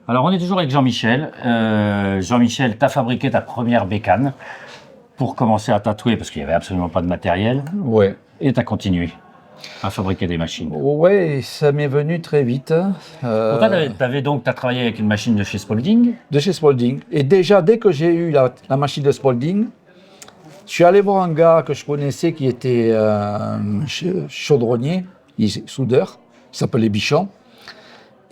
Alors, on est toujours avec Jean-Michel. Jean-Michel, tu as fabriqué ta première bécane pour commencer à tatouer parce qu'il n'y avait absolument pas de matériel. Ouais. Et tu as continué à fabriquer des machines. Ouais, ça m'est venu très vite. Pour toi, tu as travaillé avec une machine de chez Spalding. De chez Spalding. Et déjà, dès que j'ai eu la machine de Spalding, je suis allé voir un gars que je connaissais qui était chaudronnier, soudeur, il s'appelait Bichon.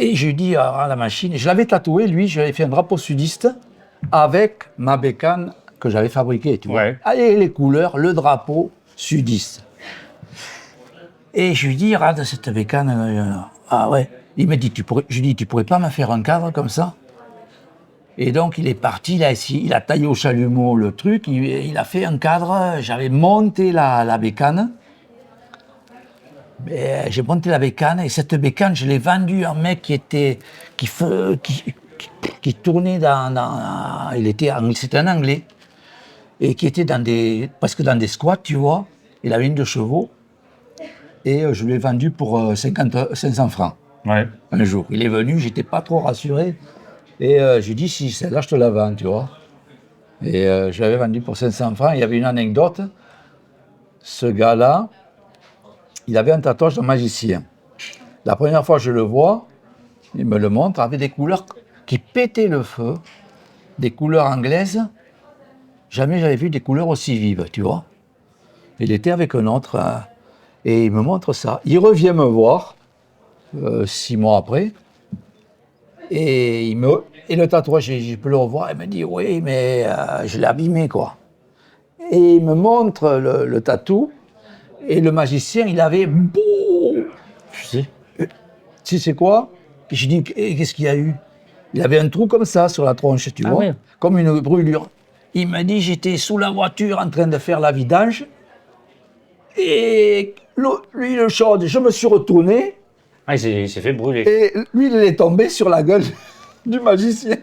Et je lui ai dit, ah, la machine, je l'avais tatoué, lui, j'avais fait un drapeau sudiste avec ma bécane que j'avais fabriquée, tu vois. Ouais. Allez, les couleurs, le drapeau sudiste. Et je lui dis, regarde cette bécane. Ah ouais. Il me dit, je lui dis, tu pourrais pas me faire un cadre comme ça? Et donc il est parti, il a taillé au chalumeau le truc, il a fait un cadre, j'avais monté la bécane. J'ai monté la bécane et cette bécane, je l'ai vendue à un mec qui tournait c'était un Anglais, et qui était presque dans des squats, tu vois. Il avait une de chevaux. Et je lui ai vendu pour 500 francs. Ouais. Un jour. Il est venu, j'étais pas trop rassuré. Et je lui ai dit, si celle-là, je te la vends, tu vois. Et je l'avais vendu pour 500 francs. Il y avait une anecdote. Ce gars-là, il avait un tatouage de magicien. La première fois que je le vois, il me le montre avec des couleurs qui pétaient le feu, des couleurs anglaises. Jamais j'avais vu des couleurs aussi vives, tu vois. Il était avec un autre. Et il me montre ça. Il revient me voir 6 mois après. Et le tatouage, je peux le revoir. Il me dit, oui, mais je l'ai abîmé, quoi. Et il me montre le tatou. Et le magicien, il avait... Je sais. Tu sais quoi? Je dis, qu'est-ce qu'il y a eu? Il avait un trou comme ça sur la tronche, tu vois, ouais. comme une brûlure. Il m'a dit, j'étais sous la voiture en train de faire la vidange. Et l'huile chaude, je me suis retourné. Ah, il s'est fait brûler. Et l'huile, elle est tombée sur la gueule du magicien.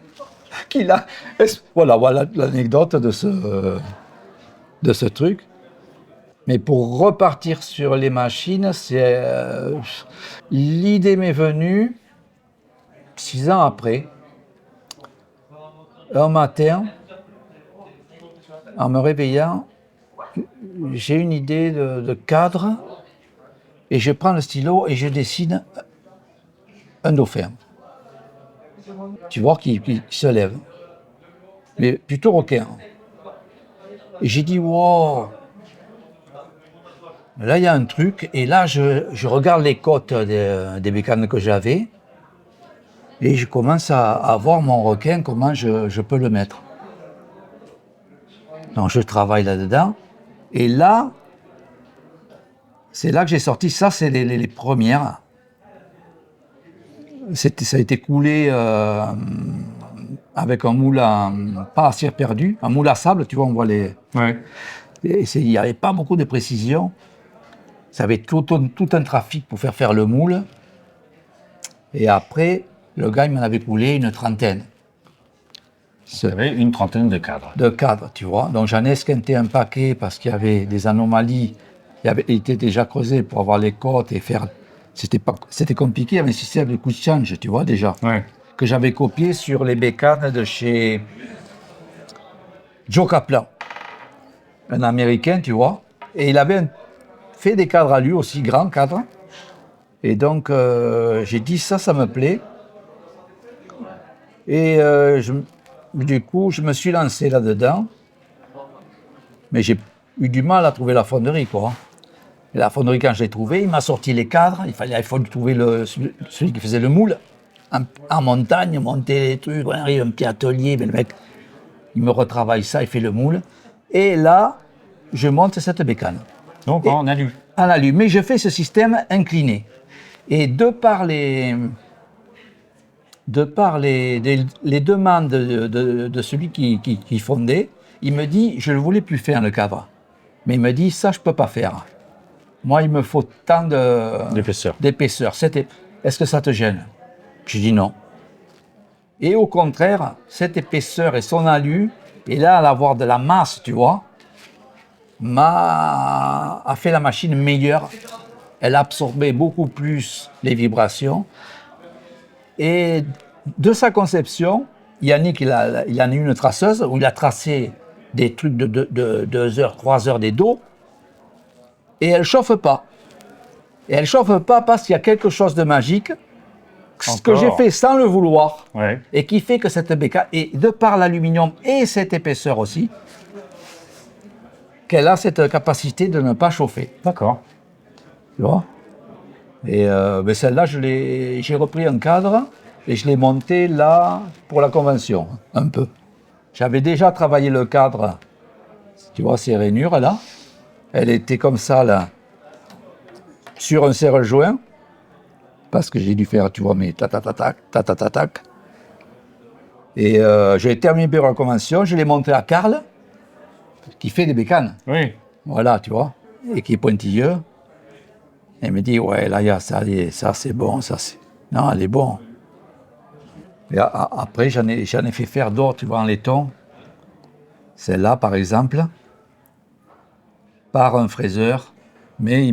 Voilà l'anecdote de ce truc. Mais pour repartir sur les machines, l'idée m'est venue 6 ans après. Un matin, en me réveillant, j'ai une idée de cadre et je prends le stylo et je dessine un dauphin. Tu vois, qui se lève. Mais plutôt requin. Et j'ai dit, wow, là il y a un truc. Et là, je regarde les côtes des bécanes que j'avais. Et je commence à voir mon requin, comment je peux le mettre. Donc je travaille là-dedans. Et là, c'est là que j'ai sorti, ça c'est les premières. Ça a été coulé avec un moule pas à cire perdu, un moule à sable, tu vois, on voit les... Ouais. Il n'y avait pas beaucoup de précision. Ça avait tout un trafic pour faire le moule. Et après, le gars, il m'en avait coulé une trentaine. Il y avait une trentaine de cadres. De cadres, tu vois. Donc j'en ai esquinté un paquet parce qu'il y avait des anomalies. Il était déjà creusé pour avoir les côtes et faire... C'était compliqué, il y avait un système de coup de change, tu vois, déjà. Ouais. Que j'avais copié sur les bécanes de chez Joe Kaplan, un Américain, tu vois. Et il avait fait des cadres à lui aussi, grands cadres. Et donc, j'ai dit, ça me plaît. Et du coup, je me suis lancé là-dedans. Mais j'ai eu du mal à trouver la fonderie, quoi. Et la fonderie, quand je l'ai trouvée, il m'a sorti les cadres. Il fallait trouver celui qui faisait le moule. En montagne, monter les trucs, on arrive un petit atelier, mais le mec, il me retravaille ça, il fait le moule. Et là, je monte cette bécane. Donc en alu. En alu, mais je fais ce système incliné. Et de par les demandes de celui qui fondait, il me dit, je ne voulais plus faire le cadre. Mais il me dit, ça, je ne peux pas faire. Moi, il me faut tant D'épaisseur. Est-ce que ça te gêne? Je dis non. Et au contraire, cette épaisseur et son alu, et là, à l'avoir de la masse, tu vois, a fait la machine meilleure. Elle absorbait beaucoup plus les vibrations. Et de sa conception, Yannick, il en a eu une traceuse où il a tracé des trucs de 2 heures, 3 heures des dos, et elle ne chauffe pas. Et elle ne chauffe pas parce qu'il y a quelque chose de magique, ce que j'ai fait sans le vouloir, Ouais. et qui fait que cette bécane, et de par l'aluminium et cette épaisseur aussi, qu'elle a cette capacité de ne pas chauffer. D'accord. Tu vois? Et ben celle-là, j'ai repris un cadre et je l'ai monté là pour la convention, un peu. J'avais déjà travaillé le cadre, tu vois, ces rainures là. Elle était comme ça là, sur un serre-joint, parce que j'ai dû faire, tu vois, mes ta-ta-ta-tac. Et j'ai terminé pour la convention, je l'ai monté à Karl, qui fait des bécanes. Oui. Voilà, tu vois, et qui est pointilleux. Elle me dit, ouais, là, il y a ça, ça c'est bon, ça c'est... Non, elle est bon. Et après, j'en ai fait faire d'autres, tu vois, en laiton. Celle-là, par exemple, par un fraiseur. Mais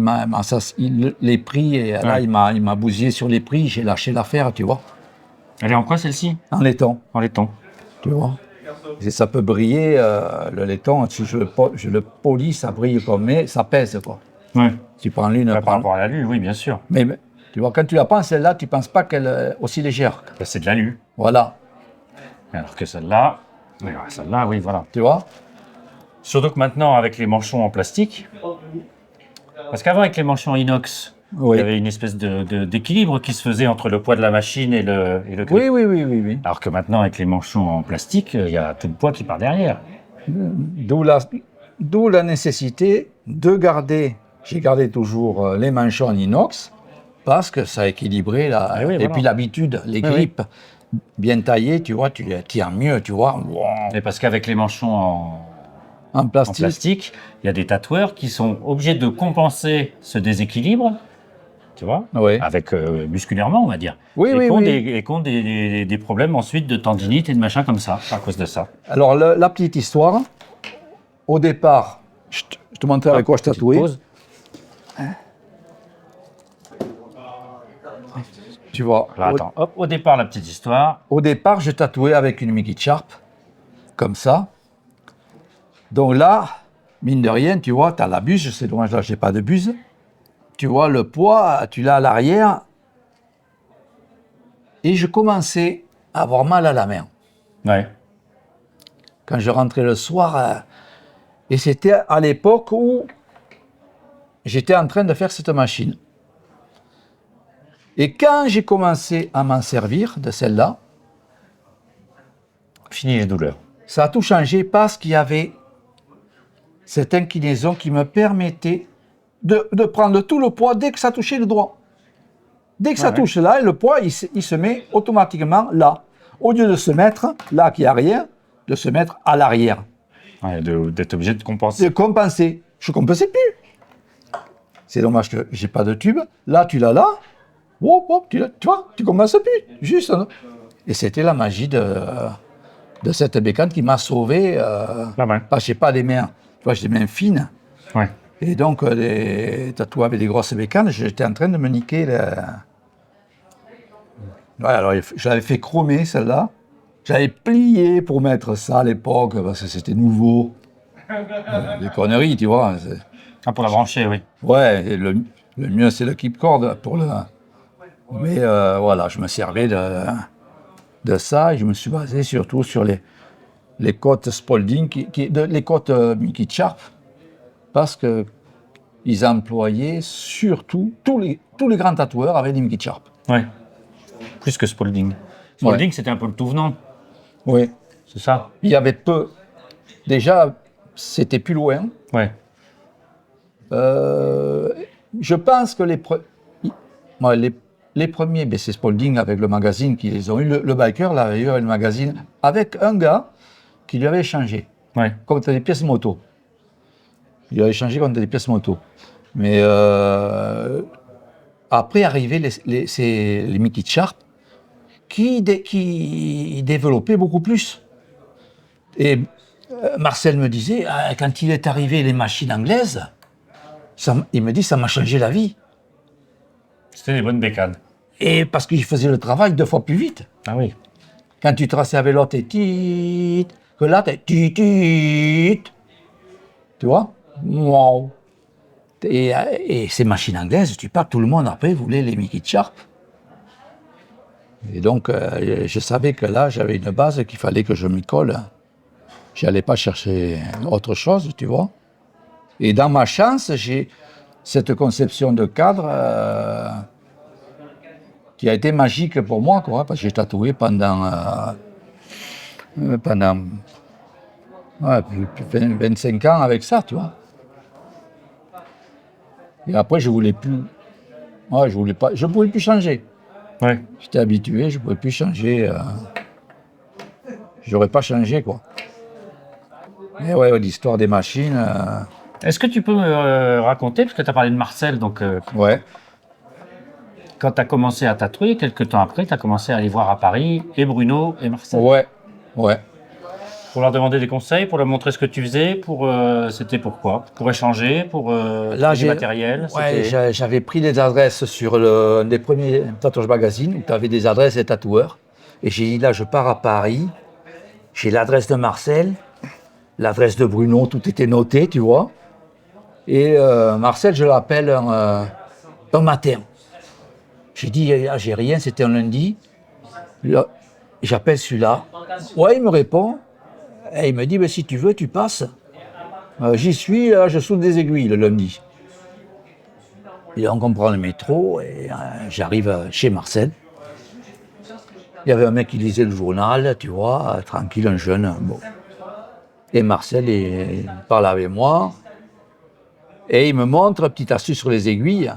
les prix, et là, il m'a bousillé sur les prix, j'ai lâché l'affaire, tu vois. Elle est en quoi celle-ci? En laiton, En laiton. tu vois. Et ça peut briller, le laiton, si je le polis, ça brille comme, mais ça pèse, quoi. Ouais. Tu prends l'une, Par rapport à l'alu, oui, bien sûr. mais tu vois, quand tu la prends, celle-là, tu ne penses pas qu'elle est aussi légère. Ben, c'est de l'alu. Voilà, Alors que celle-là, oui, voilà. tu vois. Surtout que maintenant, avec les manchons en plastique, parce qu'avant, avec les manchons en inox, Oui. il y avait une espèce d'équilibre qui se faisait entre le poids de la machine et le grip. Oui. Alors que maintenant, avec les manchons en plastique, il y a tout le poids qui part derrière. D'où la nécessité de garder, j'ai gardé toujours les manchons en inox, parce que ça a équilibré la, Eh oui, et voilà. puis l'habitude, les grippes bien taillées, tu vois, tu les tiens mieux, tu vois. Et parce qu'avec les manchons En en plastique, plastique, il y a des tatoueurs qui sont obligés de compenser ce déséquilibre, tu vois, Oui. avec musculairement, on va dire. Oui, et oui, qui ont oui. des problèmes ensuite de tendinite et de machin comme ça, à cause de ça. Alors, la petite histoire, au départ, je te montrais avec quoi je Petite tatouais. pause. Tu vois, Alors, attends, hop, au départ, la petite histoire. au départ, je tatouais avec une Mickey Sharp, comme ça. Donc là, mine de rien, tu vois, tu as la buse, c'est dommage, là, je n'ai pas de buse. Tu vois, le poids, tu l'as à l'arrière. Et je commençais à avoir mal à la main. Ouais. Quand je rentrais le soir, et c'était à l'époque où j'étais en train de faire cette machine. Et quand j'ai commencé à m'en servir de celle-là, Fini les douleurs. ça a tout changé parce qu'il y avait cette inclinaison qui me permettait de prendre tout le poids dès que ça touchait le doigt. Dès que ça touche là, le poids, il se met automatiquement là. Au lieu de se mettre là qui est arrière, de se mettre à l'arrière. Ouais, d'être obligé de compenser. De compenser. Je ne compensais plus. C'est dommage que j'ai pas de tube. Là, tu l'as là. Hop, hop, tu vois, tu compenses plus. Juste. Hein. Et c'était la magie de cette bécane qui m'a sauvé. La main. Parce que j'ai pas des mains. Tu vois, j'ai des mains fines. Ouais. Et donc, les tatouages avec des grosses bécanes, j'étais en train de me niquer. Ouais, alors, je l'avais fait chromer, celle-là. J'avais plié pour mettre ça à l'époque, parce que c'était nouveau. Des conneries, tu vois. Ah, pour la brancher, oui. Ouais, et le mieux, c'est le clip-cord pour le... Mais voilà, je me servais de ça et je me suis basé surtout sur les côtes Spalding, les côtes Mickey Sharp, parce qu'ils employaient surtout, tous les grands tatoueurs avaient des Mickey Sharp. Ouais. Plus que Spalding. Spalding, c'était un peu le tout venant. Oui. C'est ça? Il y avait peu. Déjà, c'était plus loin. Ouais. Je pense que les premiers, ben c'est Spalding avec le magazine qui les ont eu. Le biker l'avait eu avec le magazine, avec un gars qui lui avait échangé, Ouais. contre des pièces moto. Il avait échangé contre des pièces moto. Mais après arrivaient les Mickey Sharp qui développaient beaucoup plus. Et Marcel me disait, quand il est arrivé les machines anglaises, il me dit, ça m'a changé la vie. C'était des bonnes bécanes. Et parce qu'il faisait le travail 2 fois plus vite. Ah oui. Quand tu traçais avec l'autre, t'es tit, que là, t'es tit. Tu vois? Wow. Et ces machines anglaises, tu parles, tout le monde après voulait les Mickey Sharp. Et donc, je savais que là, j'avais une base qu'il fallait que je m'y colle. Je n'allais pas chercher autre chose, tu vois. Et dans ma chance, j'ai cette conception de cadre qui a été magique pour moi, quoi, parce que j'ai tatoué pendant plus de 25 ans avec ça, tu vois. Et après, je voulais plus. Ouais, je pouvais plus changer. Ouais. J'étais habitué, je ne pouvais plus changer. J'aurais pas changé, quoi. Mais ouais, l'histoire des machines. Est-ce que tu peux me raconter, parce que tu as parlé de Marcel, donc Ouais. quand tu as commencé à tatouer, quelques temps après, tu as commencé à aller voir à Paris et Bruno et Marcel. Ouais. Ouais. Pour leur demander des conseils, pour leur montrer ce que tu faisais, c'était pourquoi? Pour échanger, pour du matériel? Ouais, j'avais pris des adresses sur un des premiers tatouage magazines où tu avais des adresses des tatoueurs. Et j'ai dit là, je pars à Paris, j'ai l'adresse de Marcel, l'adresse de Bruno, tout était noté, tu vois. Et Marcel, je l'appelle un matin. J'ai dit, ah, j'ai rien, c'était un lundi. Là, j'appelle celui-là. Ouais, il me répond. Et il me dit, ben, si tu veux, tu passes. J'y suis, là, je soude des aiguilles le lundi. Et donc on prend le métro et j'arrive chez Marcel. Il y avait un mec qui lisait le journal, tu vois, tranquille, un jeune. Bon. Et Marcel il parle avec moi et il me montre, petite astuce sur les aiguilles,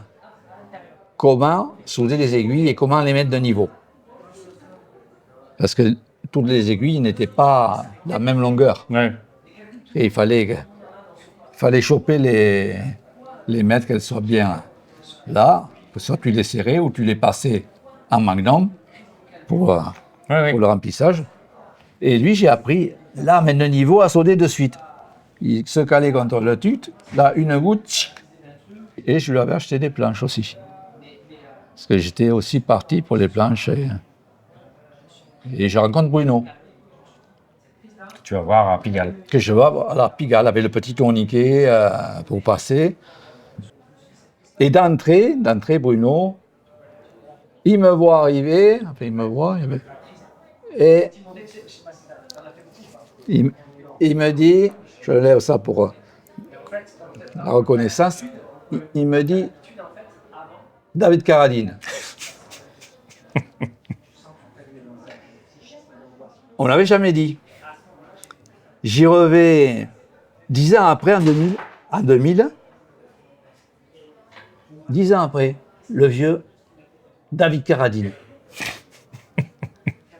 comment souder les aiguilles et comment les mettre de niveau. Parce que toutes les aiguilles n'étaient pas de la même longueur. Ouais. Et il fallait choper les mettre qu'elles soient bien là, que soit tu les serrais ou tu les passais en magnum pour le remplissage. Et lui, j'ai appris, là, mettre le niveau à sauter de suite. Il se calait contre le tute, là, une goutte, tchic. Et je lui avais acheté des planches aussi. Parce que j'étais aussi parti pour les planches. Et je rencontre Bruno. Tu vas voir à Pigalle. Que je vois à la Pigalle avec le petit tourniquet pour passer. Et d'entrée, Bruno, il me voit arriver, enfin il me voit, et il me dit, je lève ça pour la reconnaissance, il me dit, David Carradine. On ne l'avait jamais dit. J'y reviens 10 ans après, en 2000, 10 ans après, le vieux David Carradine.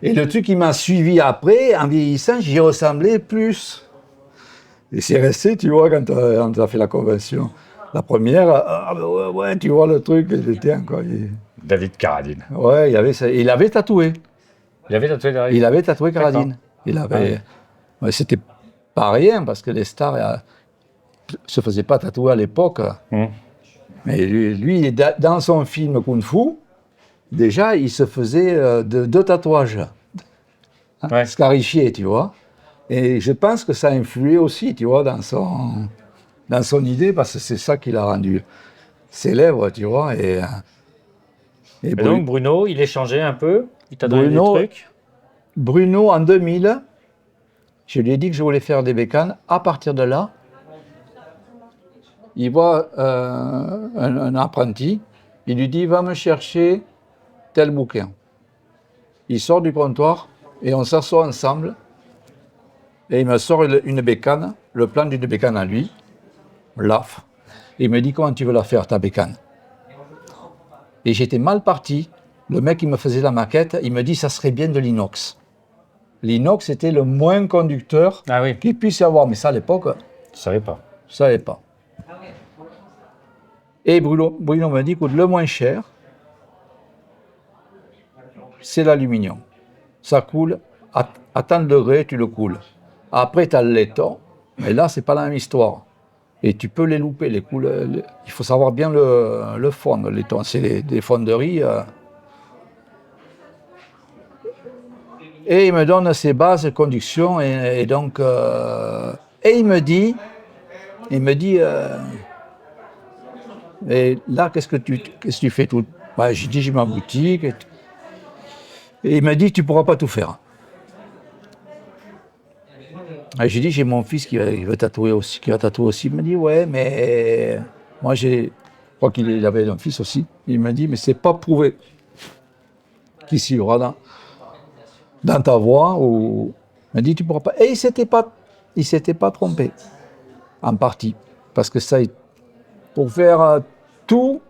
Et le truc qui m'a suivi après, en vieillissant, j'y ressemblais plus. Et c'est resté, tu vois, quand on a fait la convention. La première, ouais, tu vois le truc, j'étais encore. David Carradine. Ouais, il avait tatoué. Il avait tatoué derrière. Il avait tatoué Carradine. Il avait. Ouais, c'était pas rien, parce que les stars se faisaient pas tatouer à l'époque. Mais lui, dans son film Kung Fu, déjà, il se faisait deux tatouages, scarifiés, tu vois. Et je pense que ça a influé aussi, tu vois, dans son idée, parce que c'est ça qui l'a rendu célèbre, tu vois. Et donc, Bruno, il échangeait un peu, il t'a donné des trucs. Bruno, en 2000, je lui ai dit que je voulais faire des bécanes. À partir de là, il voit un apprenti, il lui dit, va me chercher tel bouquin. Il sort du comptoir et on s'assoit ensemble et il me sort une bécane, le plan d'une bécane à lui, laf. Il me dit, comment tu veux la faire, ta bécane? Et j'étais mal parti. Le mec qui me faisait la maquette, il me dit, ça serait bien de l'inox. L'inox était le moins conducteur qu'il puisse y avoir, mais ça à l'époque, je ne savais pas. Je ne savais pas. Et Bruno me dit, écoute, le moins cher, c'est l'aluminium. Ça coule, à tant de degrés, tu le coules. Après, tu as le laiton, mais là, c'est pas la même histoire. Et tu peux les louper, les couleurs. Il faut savoir bien le fondre, le laiton. C'est des fonderies. Et il me donne ses bases de conduction et donc et il me dit et là qu'est-ce que tu fais tout? Bah, j'ai dit j'ai ma boutique et il me dit tu pourras pas tout faire. Et j'ai dit j'ai mon fils qui veut tatouer aussi, qui va tatouer aussi. Il me dit ouais mais moi je crois qu'il avait un fils aussi. Il me dit mais c'est pas prouvé qu'ici il y aura dans ta voie ou il m'a dit tu pourras pas. Et il s'était pas trompé en partie parce que ça pour faire tout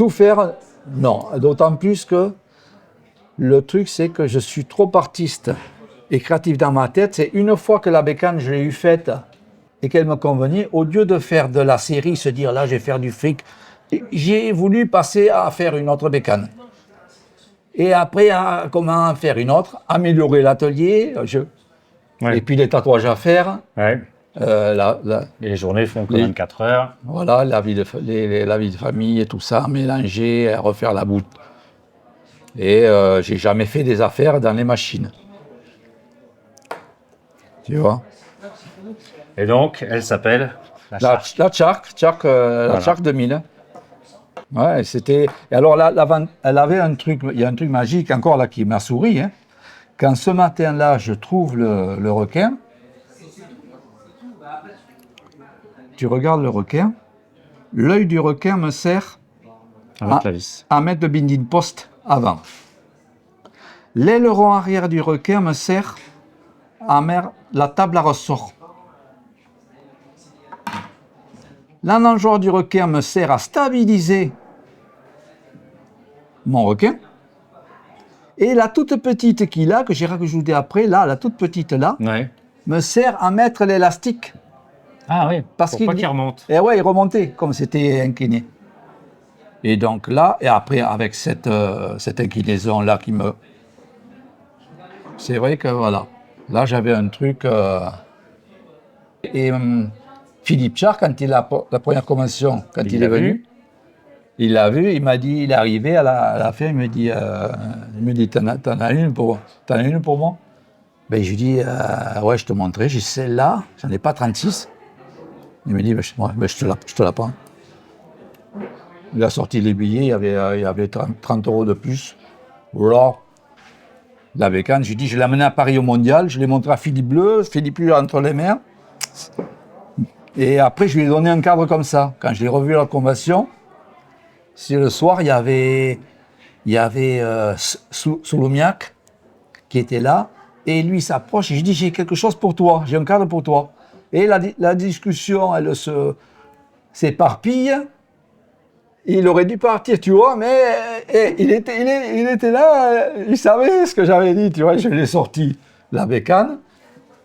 faire non, d'autant plus que le truc c'est que je suis trop artiste et créatif dans ma tête. C'est une fois que la bécane je l'ai eu faite et qu'elle me convenait, au lieu de faire de la série, se dire là je vais faire du fric, j'ai voulu passer à faire une autre bécane. Et après, comment faire une autre, améliorer l'atelier, et puis les tatouages à faire. Ouais. Les journées font que 24 heures. Voilà, la vie de famille et tout ça, mélanger, refaire la boute. Et j'ai jamais fait des affaires dans les machines. Tu vois. Et donc, elle s'appelle la Shark 2000. Ouais, c'était. Et alors là, elle avait un truc, il y a un truc magique encore là qui m'a souri. Hein. Quand ce matin-là, je trouve le requin, tu regardes le requin, l'œil du requin me sert à mettre le binding post avant. L'aileron arrière du requin me sert à mettre la table à ressort. La nageoire du requin me sert à stabiliser mon requin. Et la toute petite qu'il a, que j'ai rajoutée après, là, la toute petite là, me sert à mettre l'élastique. Ah oui, pour pas qu'il remonte. Et ouais, il remontait, comme c'était incliné. Et donc là, et après, avec cette inclinaison-là qui me... C'est vrai que voilà, là j'avais un truc... Et Philippe Char, quand il a la première convention, quand il est venu, il l'a vu, il m'a dit, il est arrivé à la fin, il me dit, t'en as une pour moi? Ben, je lui dis, ouais, je te montrerai, j'ai celle-là, j'en ai pas 36. Il me dit, je te la prends. Il a sorti les billets, il y avait 30 € de plus. Voilà. La bécane, je lui dis, je l'ai amené à Paris au Mondial, je l'ai montré à Philippe Bleu, Philippe Bleu entre les mains. Et après, je lui ai donné un cadre comme ça. Quand je l'ai revu à la convention, le soir, il y avait Souloumiac qui était là, et lui s'approche, et je dis, j'ai quelque chose pour toi, j'ai un cadre pour toi. Et la discussion, elle s'éparpille. Il aurait dû partir, tu vois, mais il était là, il savait ce que j'avais dit, tu vois. Je l'ai sorti, la bécane,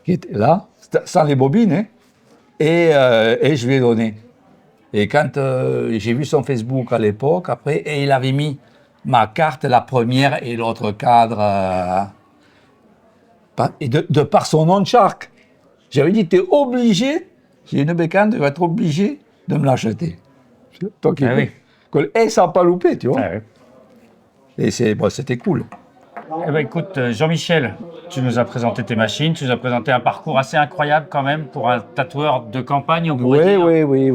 qui était là, sans les bobines, hein, et je lui ai donné. Et quand j'ai vu son Facebook à l'époque, après, et il avait mis ma carte, la première et l'autre cadre, et de par son nom de Shark. J'avais dit, tu es obligé, j'ai une bécane, tu vas être obligé de me l'acheter. Toi qui et ça n'a pas loupé, tu vois. Ah, oui. Et c'était cool. Eh ben, écoute, Jean-Michel, tu nous as présenté tes machines, tu nous as présenté un parcours assez incroyable quand même pour un tatoueur de campagne, on pourrait dire. Oui.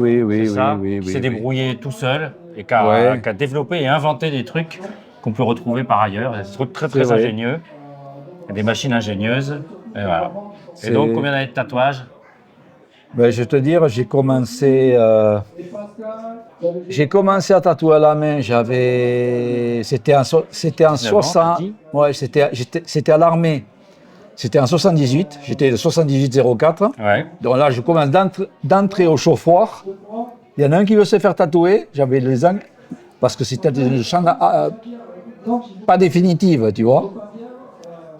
Qui s'est débrouillé tout seul et qui a développé et inventé des trucs qu'on peut retrouver par ailleurs. Des trucs très ingénieux, des machines ingénieuses. Et voilà. Et donc, combien d'années de tatouage? Ben, je vais te dire, j'ai commencé à tatouer à la main. C'était en 60. Ouais, c'était à l'armée. C'était en 78. J'étais de 78-04. Ouais. Donc là, je commence d'entrer au chauffoir. Il y en a un qui veut se faire tatouer. J'avais les angles parce que c'était des champs pas définitives, tu vois.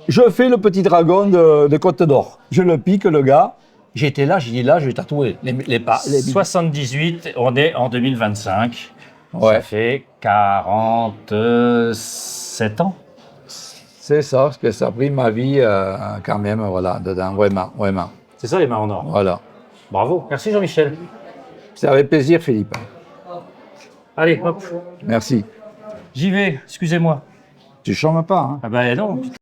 Je fais le petit dragon de Côte d'Or. Je le pique, le gars. J'étais là, j'ai dit là, je vais tatouer les 78, on est en 2025. Ouais. Ça fait 47 ans. C'est ça, parce que ça a pris ma vie quand même, voilà, dedans, vraiment. C'est ça les mains en or. Voilà. Bravo. Merci Jean-Michel. C'est avec plaisir, Philippe. Allez, hop. Merci. J'y vais, excusez-moi. Tu chômes pas, hein? Ah ben non, putain.